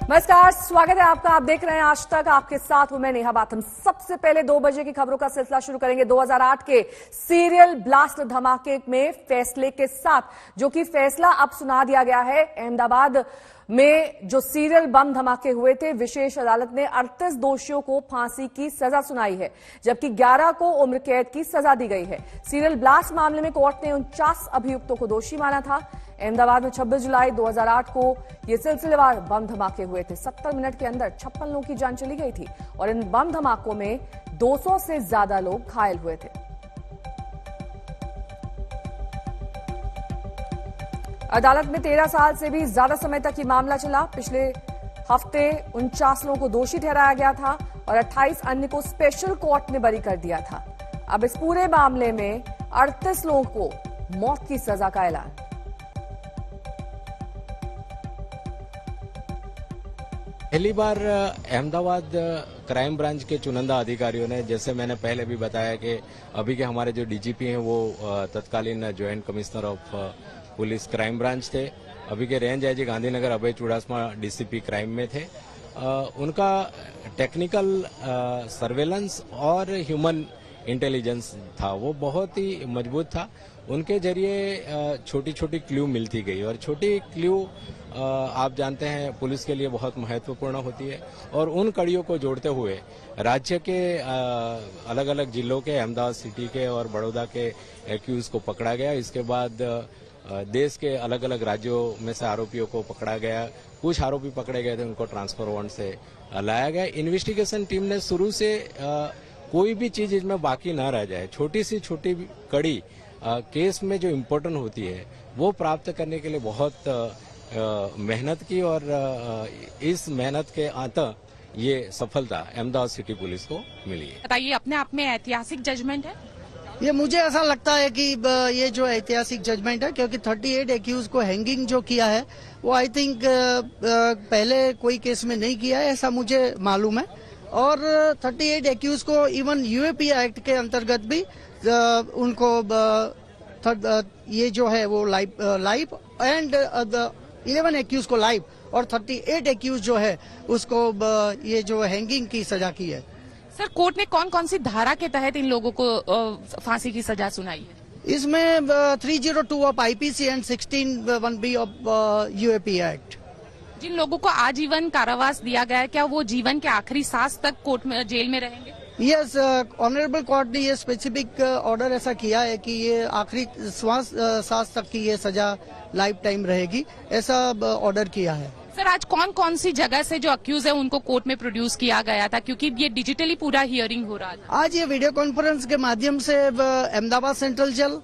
नमस्कार, स्वागत है आपका। आप देख रहे हैं आज तक, आपके साथ हूं मैं नेहा बाथम। सबसे पहले 2 बजे की खबरों का सिलसिला शुरू करेंगे 2008 के सीरियल ब्लास्ट धमाके में फैसले के साथ, जो कि फैसला अब सुना दिया गया है। अहमदाबाद में जो सीरियल बम धमाके हुए थे, विशेष अदालत ने 38 दोषियों को फांसी की सजा सुनाई है, जबकि 11 को उम्र कैद की सजा दी गई है। सीरियल ब्लास्ट मामले में कोर्ट ने 49 अभियुक्तों को दोषी माना था। अहमदाबाद में 26 जुलाई 2008 को ये सिलसिलेवार बम धमाके हुए थे। 70 मिनट के अंदर 56 लोगों की जान चली गई थी और इन बम धमाकों में 200 से ज्यादा लोग घायल हुए थे। अदालत में 13 साल से भी ज्यादा समय तक ये मामला चला। पिछले हफ्ते 49 लोगों को दोषी ठहराया गया था और 28 अन्य को स्पेशल कोर्ट ने बरी कर दिया था। अब इस पूरे मामले में 38 लोगों को मौत की सजा का ऐलान। पहली बार अहमदाबाद क्राइम ब्रांच के चुनिंदा अधिकारियों ने, जैसे मैंने पहले भी बताया कि अभी के हमारे जो डीजीपी हैं वो तत्कालीन joint commissioner of police crime branch थे। अभी के रेंज आईजी गांधीनगर अभय चुड़ासमा डीसीपी क्राइम में थे। उनका टेक्निकल सर्वेलेंस और ह्यूमन इंटेलिजेंस था, वो बहुत ही मजबूत था। उनके जरिए छोटी छोटी क्लू मिलती गई और छोटी क्लू आप जानते हैं पुलिस के लिए बहुत महत्वपूर्ण होती है। और उन कड़ियों को जोड़ते हुए राज्य के अलग अलग जिलों के, अहमदाबाद सिटी के और बड़ौदा के एक्यूज को पकड़ा गया। इसके बाद देश के अलग अलग राज्यों में से आरोपियों को पकड़ा गया। कुछ आरोपी पकड़े गए थे, उनको ट्रांसफर वारंट से लाया गया। इन्वेस्टिगेशन टीम ने शुरू से कोई भी चीज इसमें बाकी ना रह जाए, छोटी सी छोटी कड़ी केस में जो इम्पोर्टेंट होती है वो प्राप्त करने के लिए बहुत मेहनत की और इस मेहनत के अंत ये सफलता अहमदाबाद सिटी पुलिस को मिली है। बताइए, अपने आप में ऐतिहासिक जजमेंट है ये? मुझे ऐसा लगता है कि ये जो ऐतिहासिक जजमेंट है, क्योंकि 38 एक्यूज को हैंगिंग जो किया है वो आई थिंक पहले कोई केस में नहीं किया है, ऐसा मुझे मालूम है। और 38 एक्यूज को इवन यूएपी एक्ट के अंतर्गत भी उनको ये जो है वो लाइफ एंड 11 एक्यूज को लाइफ और 38 एक्यूज जो है उसको ये जो हैंगिंग की सजा की है। सर, कोर्ट ने कौन कौन सी धारा के तहत इन लोगों को फांसी की सजा सुनाई है? इसमें 302 of IPC and 16(1)(b of UAP act. जिन लोगों को आजीवन कारावास दिया गया है, क्या वो जीवन के आखिरी सांस तक कोर्ट में, जेल में रहेंगे? यस, ऑनरेबल कोर्ट ने ये स्पेसिफिक ऑर्डर ऐसा किया है कि ये आखिरी सांस तक की ये सजा लाइफ टाइम रहेगी, ऐसा ऑर्डर किया है। सर, आज कौन कौन सी जगह से जो अक्यूज है उनको कोर्ट में प्रोड्यूस किया गया था, क्योंकि ये डिजिटली पूरा हियरिंग हो रहा था? आज ये वीडियो कॉन्फ्रेंस के माध्यम से Ahmedabad central jail,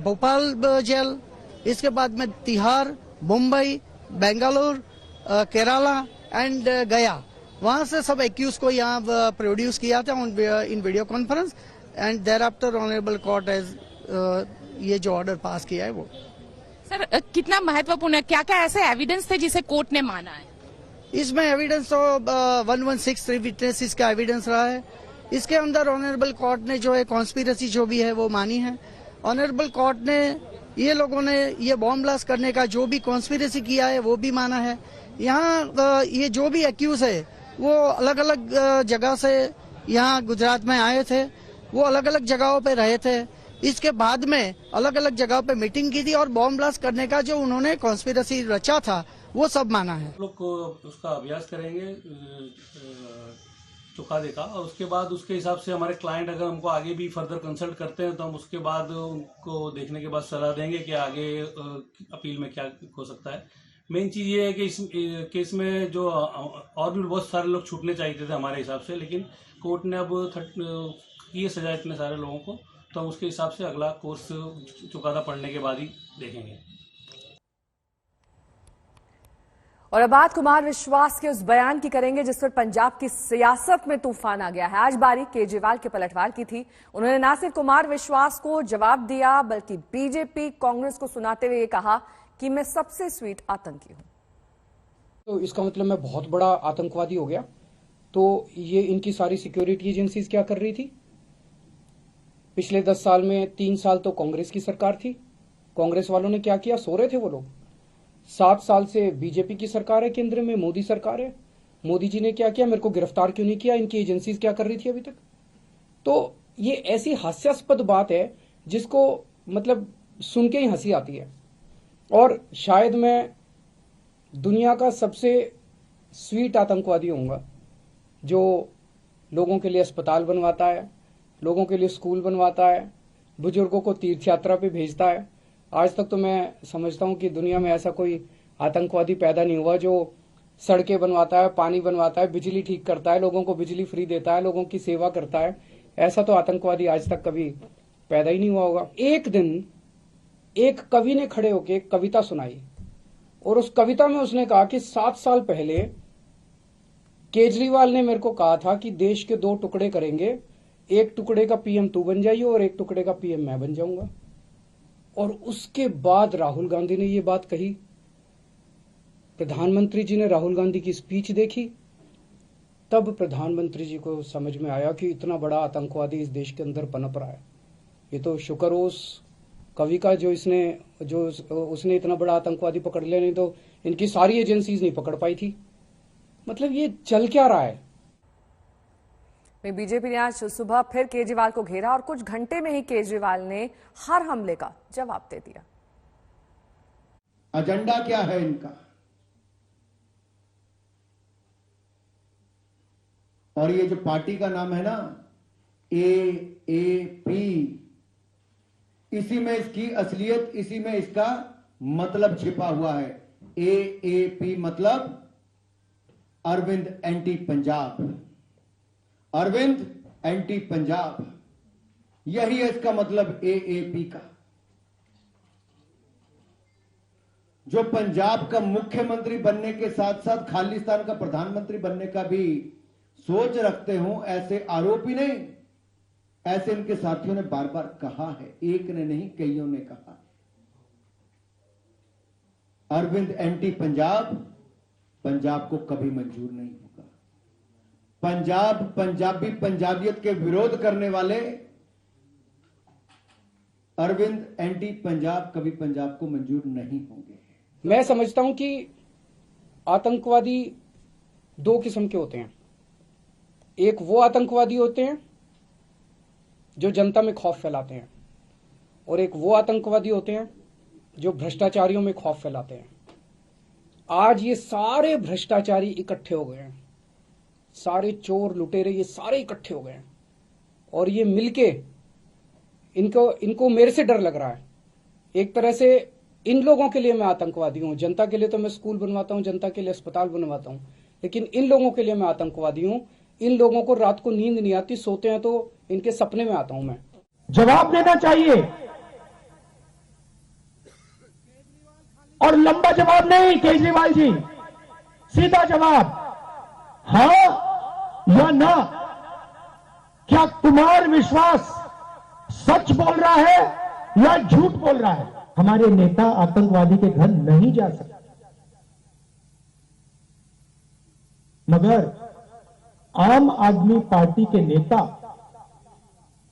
Bhopal jail, इसके बाद में तिहाड़, मुंबई, बेंगलुरु, केरला एंड गया, वहां से सब एक्यूज को यहाँ प्रोड्यूस किया था in video conference and thereafter honourable court has ये जो ऑर्डर पास किया है वो। सर, कितना महत्वपूर्ण है, क्या क्या ऐसे एविडेंस थे जिसे कोर्ट ने माना है? इसमें एविडेंस तो 1163 विटनेसेस का एविडेंस रहा है। इसके अंदर ऑनरेबल कोर्ट ने जो है कॉन्स्पिरेसी जो भी है वो मानी है। ऑनरेबल कोर्ट ने ये लोगों ने ये बॉम्ब ब्लास्ट करने का जो भी कॉन्स्पिरेसी किया है वो भी माना है। यहाँ ये जो भी एक्यूज है वो अलग अलग जगह से यहाँ गुजरात में आए थे, वो अलग अलग जगहों पे रहे थे। इसके बाद में अलग अलग जगहों पे मीटिंग की थी और बॉम्ब ब्लास्ट करने का जो उन्होंने कॉन्स्पिरेसी रचा था वो सब माना है। लोग को उसका अभ्यास करेंगे चुकादे का, और उसके बाद उसके हिसाब से हमारे क्लाइंट अगर हमको आगे भी फर्दर कंसल्ट करते हैं तो हम उसके बाद उनको देखने के बाद सलाह देंगे कि आगे अपील में क्या हो सकता है। मेन चीज ये है कि इस केस में जो और भी बहुत सारे लोग छूटने चाहिए थे हमारे हिसाब से, लेकिन कोर्ट ने अब किए सजा इतने सारे लोगों को, तो हम उसके हिसाब से अगला कोर्स चुकादा पड़ने के बाद ही देखेंगे। और अब बात कुमार विश्वास के उस बयान की करेंगे जिस पर पंजाब की सियासत में तूफान आ गया है। आज बारी केजरीवाल के पलटवार की थी। उन्होंने न सिर्फ कुमार विश्वास को जवाब दिया बल्कि बीजेपी कांग्रेस को सुनाते हुए ये कहा कि मैं सबसे स्वीट आतंकी हूं। तो इसका मतलब मैं बहुत बड़ा आतंकवादी हो गया। तो ये इनकी सारी सिक्योरिटी एजेंसीज क्या कर रही थी? पिछले 10 साल में 3 साल तो कांग्रेस की सरकार थी। कांग्रेस वालों ने क्या किया? सो रहे थे वो लोग। 7 साल से बीजेपी की सरकार है, केंद्र में मोदी सरकार है। मोदी जी ने क्या किया, मेरे को गिरफ्तार क्यों नहीं किया, इनकी एजेंसीज क्या कर रही थी अभी तक। तो ये ऐसी हास्यास्पद बात है जिसको मतलब सुन के ही हंसी आती है। और शायद मैं दुनिया का सबसे स्वीट आतंकवादी होऊंगा जो लोगों के लिए अस्पताल बनवाता है, लोगों के लिए स्कूल बनवाता है, बुजुर्गों को तीर्थ यात्रा पे भेजता है। आज तक तो मैं समझता हूं कि दुनिया में ऐसा कोई आतंकवादी पैदा नहीं हुआ जो सड़कें बनवाता है, पानी बनवाता है, बिजली ठीक करता है, लोगों को बिजली फ्री देता है, लोगों की सेवा करता है। ऐसा तो आतंकवादी आज तक कभी पैदा ही नहीं हुआ होगा। एक दिन एक कवि ने खड़े होकर एक कविता सुनाई और उस कविता में उसने कहा कि 7 साल पहले केजरीवाल ने मेरे को कहा था कि देश के 2 टुकड़े करेंगे, एक टुकड़े का पीएम तू बन जाइए और एक टुकड़े का पीएम मैं बन जाऊंगा। और उसके बाद राहुल गांधी ने ये बात कही। प्रधानमंत्री जी ने राहुल गांधी की स्पीच देखी, तब प्रधानमंत्री जी को समझ में आया कि इतना बड़ा आतंकवादी इस देश के अंदर पनप रहा है। ये तो शुक्र हो उस कवि का जो उसने इतना बड़ा आतंकवादी पकड़ लिया, नहीं तो इनकी सारी एजेंसीज नहीं पकड़ पाई थी। मतलब ये चल क्या रहा है। बीजेपी ने आज सुबह फिर केजरीवाल को घेरा और कुछ घंटे में ही केजरीवाल ने हर हमले का जवाब दे दिया। एजेंडा क्या है इनका, और ये जो पार्टी का नाम है ना AAP, इसी में इसकी असलियत, इसी में इसका मतलब छिपा हुआ है। AAP मतलब अरविंद एंटी पंजाब, अरविंद एंटी पंजाब, यही है इसका मतलब AAP का। जो पंजाब का मुख्यमंत्री बनने के साथ साथ खालिस्तान का प्रधानमंत्री बनने का भी सोच रखते हो, ऐसे आरोपी नहीं, ऐसे इनके साथियों ने बार बार कहा है, एक ने नहीं कईयों ने कहा। अरविंद एंटी पंजाब, पंजाब को कभी मंजूर नहीं होगा। पंजाब, पंजाबी, पंजाबियत के विरोध करने वाले अरविंद एंटी पंजाब कभी पंजाब को मंजूर नहीं होंगे। मैं समझता हूं कि आतंकवादी 2 किस्म के होते हैं। एक वो आतंकवादी होते हैं जो जनता में खौफ फैलाते हैं, और एक वो आतंकवादी होते हैं जो भ्रष्टाचारियों में खौफ फैलाते हैं। आज ये सारे भ्रष्टाचारी इकट्ठे हो गए हैं, सारे चोर लुटेरे ये सारे इकट्ठे हो गए हैं, और ये मिलके इनको मेरे से डर लग रहा है। एक तरह से इन लोगों के लिए मैं आतंकवादी हूं, जनता के लिए तो मैं स्कूल बनवाता हूं, जनता के लिए अस्पताल बनवाता हूं, लेकिन इन लोगों के लिए मैं आतंकवादी हूं। इन लोगों को रात को नींद नहीं आती, सोते हैं तो इनके सपने में आता हूं मैं। जवाब देना चाहिए, और लंबा जवाब नहीं केजरीवाल जी, सीधा जवाब, हां या ना। क्या कुमार विश्वास सच बोल रहा है या झूठ बोल रहा है? हमारे नेता आतंकवादी के घर नहीं जा सकते, मगर आम आदमी पार्टी के नेता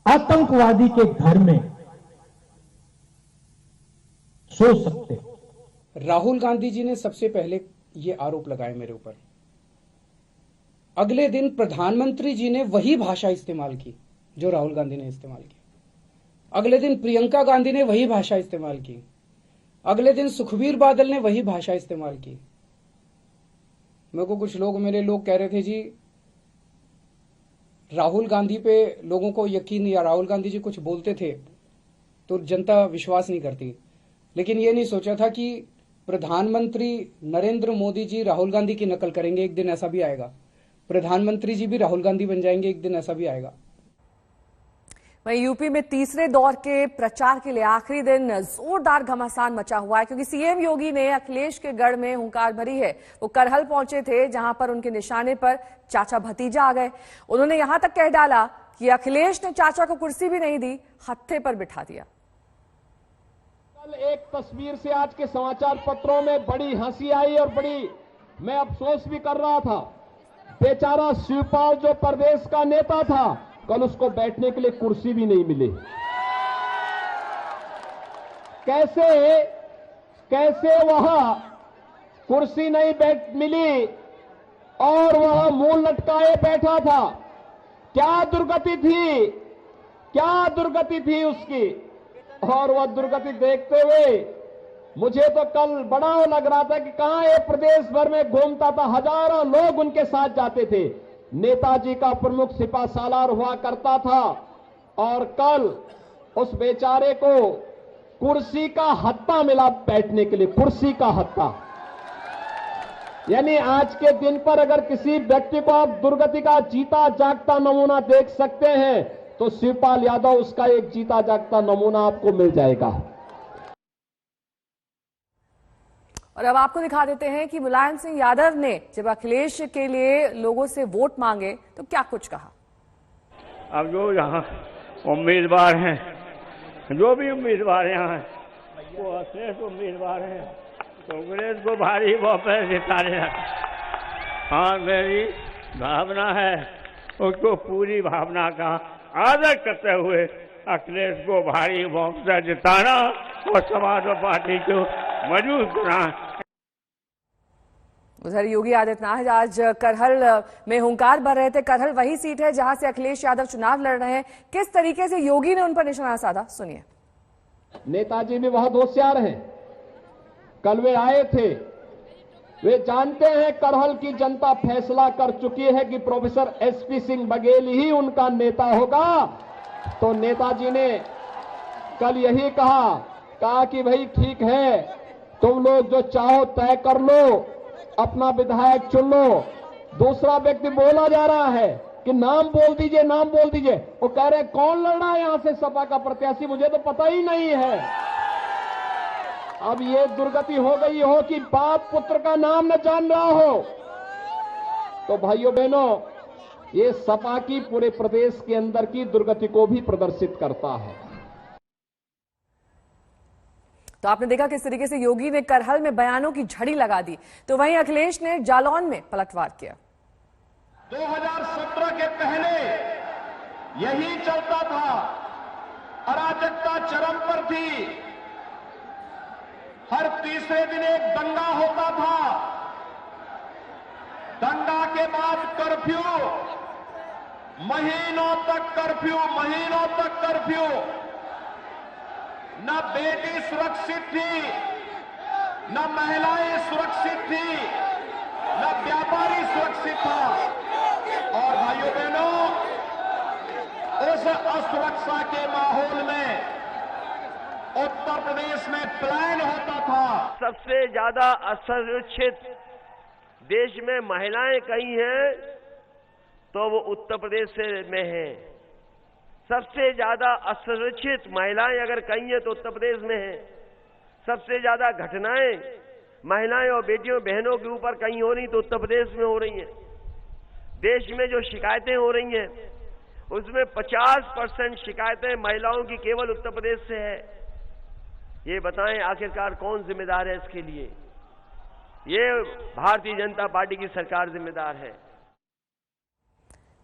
आतंकवादी के घर में सो सकते। राहुल गांधी जी ने सबसे पहले ये आरोप लगाए मेरे ऊपर। अगले दिन प्रधानमंत्री जी ने वही भाषा इस्तेमाल की जो राहुल गांधी ने इस्तेमाल की। अगले दिन प्रियंका गांधी ने वही भाषा इस्तेमाल की। अगले दिन सुखबीर बादल ने वही भाषा इस्तेमाल की। मेरे को कुछ लोग, मेरे लोग कह रहे थे जी राहुल गांधी पे लोगों को यकीन, या राहुल गांधी जी कुछ बोलते थे तो जनता विश्वास नहीं करती, लेकिन ये नहीं सोचा था कि प्रधानमंत्री नरेंद्र मोदी जी राहुल गांधी की नकल करेंगे, एक दिन ऐसा भी आएगा। प्रधानमंत्री जी भी राहुल गांधी बन जाएंगे, एक दिन ऐसा भी आएगा। वहीं यूपी में तीसरे दौर के प्रचार के लिए आखिरी दिन जोरदार घमासान मचा हुआ है, क्योंकि सीएम योगी ने अखिलेश के गढ़ में हुंकार भरी है। वो करहल पहुंचे थे, जहां पर उनके निशाने पर चाचा भतीजा आ गए। उन्होंने यहां तक कह डाला कि अखिलेश ने चाचा को कुर्सी भी नहीं दी, हत्थे पर बिठा दिया। कल एक तस्वीर से आज के समाचार पत्रों में बड़ी हंसी आई और बड़ी मैं अफसोस भी कर रहा था। बेचारा शिवपाल जो प्रदेश का नेता था, कल उसको बैठने के लिए कुर्सी भी नहीं मिली। कैसे वहां कुर्सी नहीं मिली और वह मुंह लटकाए बैठा था। क्या दुर्गति थी, क्या दुर्गति थी उसकी। और वह दुर्गति देखते हुए मुझे तो कल बड़ा लग रहा था कि कहां ये प्रदेश भर में घूमता था, हजारों लोग उनके साथ जाते थे। नेताजी का प्रमुख सिपा सालार हुआ करता था और कल उस बेचारे को कुर्सी का हत्ता मिला बैठने के लिए, कुर्सी का हत्ता। यानी आज के दिन पर अगर किसी व्यक्ति को आप दुर्गति का जीता जागता नमूना देख सकते हैं तो शिवपाल यादव उसका एक जीता जागता नमूना आपको मिल जाएगा। और अब आपको दिखा देते हैं कि मुलायम सिंह यादव ने जब अखिलेश के लिए लोगों से वोट मांगे तो क्या कुछ कहा। अब जो यहाँ उम्मीदवार हैं, जो भी उम्मीदवार यहाँ हैं, वो अखिलेश उम्मीदवार हैं, कांग्रेस को भारी बहुमत जिताने। हाँ, मेरी भावना है उसको पूरी भावना का आदर करते हुए अखिलेश को भारी बहुमत जिताना और समाजवादी पार्टी को मजबूत बनाना। उधर योगी आदित्यनाथ आज करहल में हुंकार भर रहे थे। करहल वही सीट है जहां से अखिलेश यादव चुनाव लड़ रहे हैं। किस तरीके से योगी ने उन पर निशाना साधा, सुनिए। नेताजी भी बहुत होशियार हैं। कल वे आए थे, वे जानते हैं करहल की जनता फैसला कर चुकी है कि प्रोफेसर एसपी सिंह बघेल ही उनका नेता होगा। तो नेताजी ने कल यही कहा कि भाई ठीक है, तुम लोग जो चाहो तय कर लो, अपना विधायक चुन लो। दूसरा व्यक्ति बोला जा रहा है कि नाम बोल दीजिए, नाम बोल दीजिए। वो कह रहे कौन लड़ रहा है यहां से सपा का प्रत्याशी, मुझे तो पता ही नहीं है। अब ये दुर्गति हो गई हो कि बाप पुत्र का नाम न जान रहा हो। तो भाइयों बहनों, ये सपा की पूरे प्रदेश के अंदर की दुर्गति को भी प्रदर्शित करता है। तो आपने देखा किस तरीके से योगी ने करहल में बयानों की झड़ी लगा दी, तो वहीं अखिलेश ने जालौन में पलटवार किया। 2017 के पहले यही चलता था, अराजकता चरम पर थी। हर तीसरे दिन एक दंगा होता था। दंगा के बाद कर्फ्यू, महीनों तक कर्फ्यू, महीनों तक कर्फ्यू। न बेटी सुरक्षित थी, न महिलाएं सुरक्षित थी, न व्यापारी सुरक्षित था। और भाइयों बहनों, उस असुरक्षा के माहौल में उत्तर प्रदेश में प्लान होता था। सबसे ज्यादा असुरक्षित देश में महिलाएं कहीं हैं तो वो उत्तर प्रदेश में हैं। सबसे ज्यादा असुरक्षित महिलाएं अगर कहीं हैं तो उत्तर प्रदेश में हैं। सबसे ज्यादा घटनाएं महिलाएं और बेटियों बहनों के ऊपर कहीं हो रही तो उत्तर प्रदेश में हो रही हैं। देश में जो शिकायतें हो रही हैं उसमें 50% शिकायतें महिलाओं की केवल उत्तर प्रदेश से है। ये बताएं आखिरकार कौन जिम्मेदार है इसके लिए? ये भारतीय जनता पार्टी की सरकार जिम्मेदार है।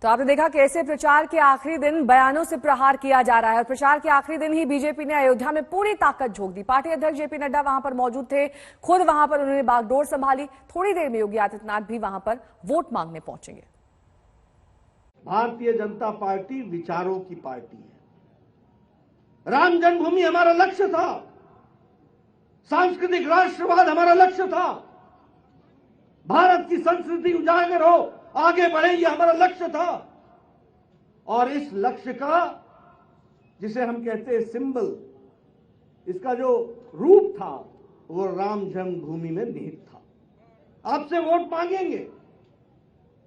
तो आपने देखा कैसे प्रचार के आखिरी दिन बयानों से प्रहार किया जा रहा है और प्रचार के आखिरी दिन ही बीजेपी ने अयोध्या में पूरी ताकत झोंक दी। पार्टी अध्यक्ष जेपी नड्डा वहां पर मौजूद थे, खुद वहां पर उन्होंने बागडोर संभाली। थोड़ी देर में योगी आदित्यनाथ भी वहां पर वोट मांगने पहुंचेंगे। भारतीय जनता पार्टी विचारों की पार्टी है। राम जन्मभूमि हमारा लक्ष्य था, सांस्कृतिक राष्ट्रवाद हमारा लक्ष्य था, भारत की संस्कृति उजागर हो, आगे बढ़े, ये हमारा लक्ष्य था। और इस लक्ष्य का, जिसे हम कहते हैं सिंबल, इसका जो रूप था वो राम जन्मभूमि में निहित था। आपसे वोट मांगेंगे,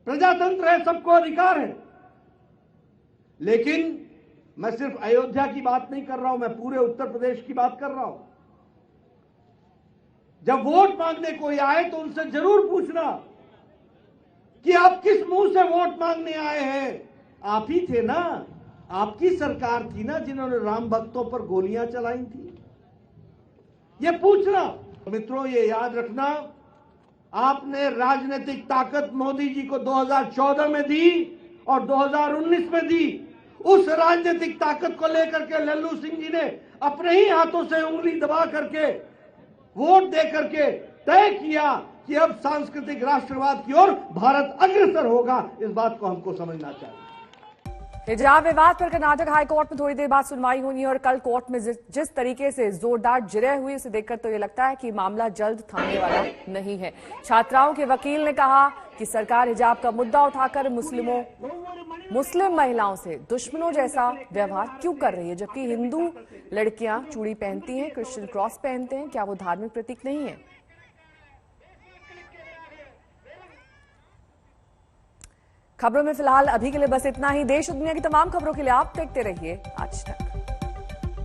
प्रजातंत्र है, सबको अधिकार है। लेकिन मैं सिर्फ अयोध्या की बात नहीं कर रहा हूं, मैं पूरे उत्तर प्रदेश की बात कर रहा हूं। जब वोट मांगने कोई आए तो उनसे जरूर पूछना कि आप किस मुंह से वोट मांगने आए हैं। आप ही थे ना, आपकी सरकार थी ना जिन्होंने राम भक्तों पर गोलियां चलाई थी। ये पूछना। मित्रों, ये याद रखना, आपने राजनीतिक ताकत मोदी जी को 2014 में दी और 2019 में दी। उस राजनीतिक ताकत को लेकर के लल्लू सिंह जी ने अपने ही हाथों से उंगली दबा करके, वोट दे करके तय किया कि अब सांस्कृतिक राष्ट्रवाद की ओर भारत अग्रसर होगा, इस बात को हमको समझना चाहिए। हिजाब विवाद पर कर्नाटक हाईकोर्ट में थोड़ी देर बाद सुनवाई होनी है और कल कोर्ट में जिस तरीके से जोरदार जिरह हुई उसे देखकर तो ये लगता है कि मामला जल्द थमने वाला नहीं है। छात्राओं के वकील ने कहा कि सरकार हिजाब का मुद्दा उठाकर मुस्लिम महिलाओं से दुश्मनों जैसा व्यवहार क्यों कर रही है, जबकि हिंदू लड़कियां चूड़ी पहनती हैं, क्रिश्चियन क्रॉस पहनते हैं, क्या वो धार्मिक प्रतीक नहीं है? खबरों में फिलहाल अभी के लिए बस इतना ही। देश और दुनिया की तमाम खबरों के लिए आप देखते रहिए आज तक।